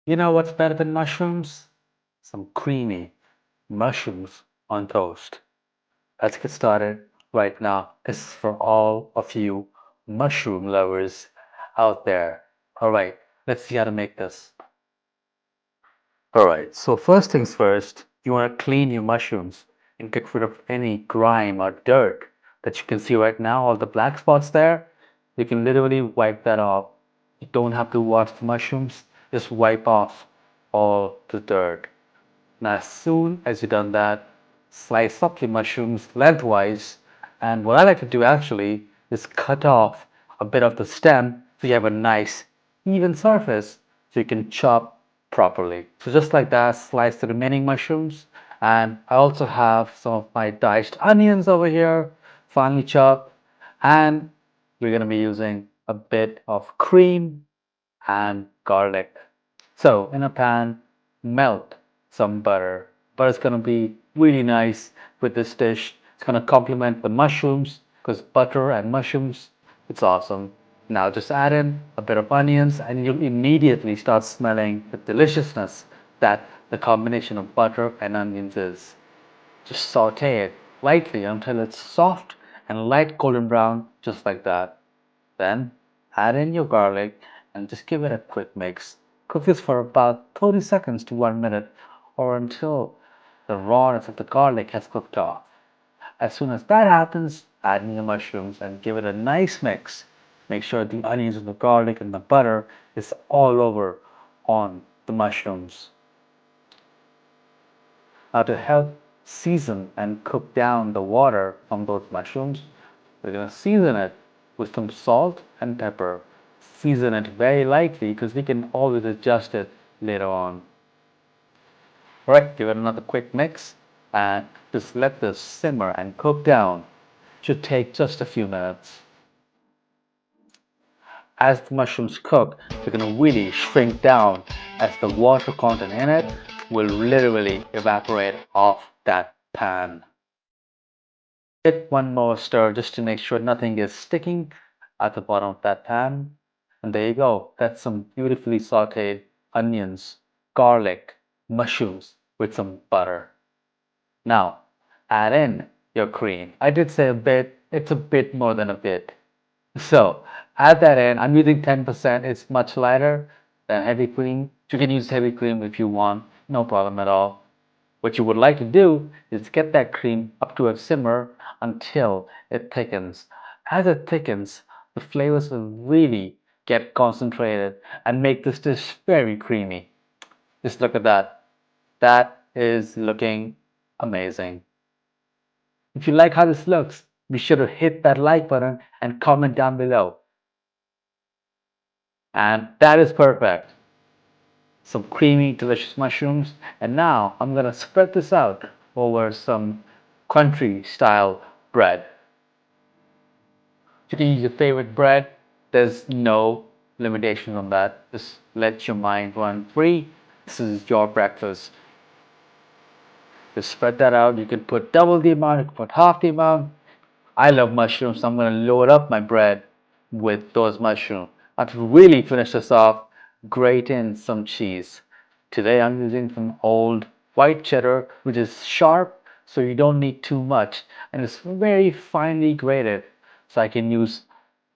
You know what's better than mushrooms? Some creamy mushrooms on toast. Let's get started right now. This is for all of you mushroom lovers out there. All right, let's see how to make this. All right, so first things first, you want to clean your mushrooms and get rid of any grime or dirt that you can see right now, all the black spots there. You can literally wipe that off. You don't have to wash the mushrooms, just wipe off all the dirt. Now, as soon as you've done that, slice up your mushrooms lengthwise. And what I like to do actually is cut off a bit of the stem so you have a nice, even surface so you can chop properly. So, just like that, slice the remaining mushrooms. And I also have some of my diced onions over here, finely chopped. And we're going to be using a bit of cream and garlic. So in a pan, melt some butter. Butter's gonna be really nice with this dish. It's gonna complement the mushrooms because butter and mushrooms, it's awesome. Now just add in a bit of onions and you'll immediately start smelling the deliciousness that the combination of butter and onions is. Just saute it lightly until it's soft and light golden brown, just like that. Then add in your garlic and just give it a quick mix. Cook this for about 30 seconds to 1 minute or until the rawness of the garlic has cooked off. As soon as that happens, add in the mushrooms and give it a nice mix. Make sure the onions and the garlic and the butter is all over on the mushrooms. Now to help season and cook down the water from those mushrooms, we're going to season it with some salt and pepper. Season it very lightly because we can always adjust it later on. Alright, give it another quick mix and just let this simmer and cook down. Should take just a few minutes. As the mushrooms cook, they're going to really shrink down as the water content in it will literally evaporate off that pan. Give one more stir just to make sure nothing is sticking at the bottom of that pan. And there you go. That's some beautifully sauteed onions, garlic, mushrooms with some butter. Now, add in your cream. I did say a bit, it's a bit more than a bit. So, add that in. I'm using 10%, it's much lighter than heavy cream. You can use heavy cream if you want, no problem at all. What you would like to do is get that cream up to a simmer until it thickens. As it thickens, the flavors will really get concentrated and make this dish very creamy. Just look at that. That is looking amazing. If you like how this looks, be sure to hit that like button and comment down below. And that is perfect. Some creamy, delicious mushrooms. And now I'm going to spread this out over some country style bread. You can use your favorite bread. There's no limitation on that. Just let your mind run free. This is your breakfast. Just spread that out. You can put double the amount, you can put half the amount. I love mushrooms, so I'm going to load up my bread with those mushrooms. And to really finish this off, grate in some cheese. Today I'm using some old white cheddar, which is sharp, so you don't need too much. And it's very finely grated, so I can use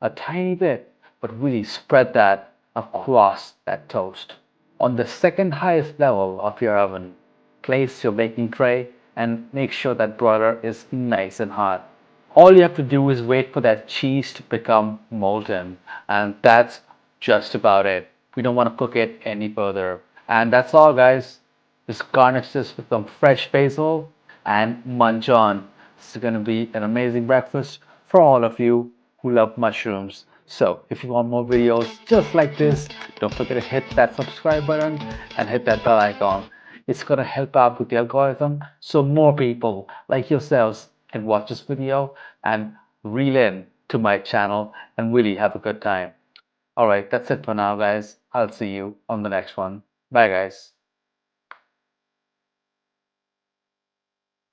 a tiny bit, but really spread that across that toast. On the second highest level of your oven, place your baking tray and make sure that broiler is nice and hot. All you have to do is wait for that cheese to become molten, and that's just about it. We don't want to cook it any further. And that's all, guys. Just garnish this with some fresh basil and munch on. This is going to be an amazing breakfast for all of you who love mushrooms. So if you want more videos just like this, don't forget to hit that subscribe button and hit that bell icon. It's going to help out with the algorithm so more people like yourselves can watch this video and reel in to my channel and really have a good time. Alright, that's it for now, guys. I'll see you on the next one. Bye, guys.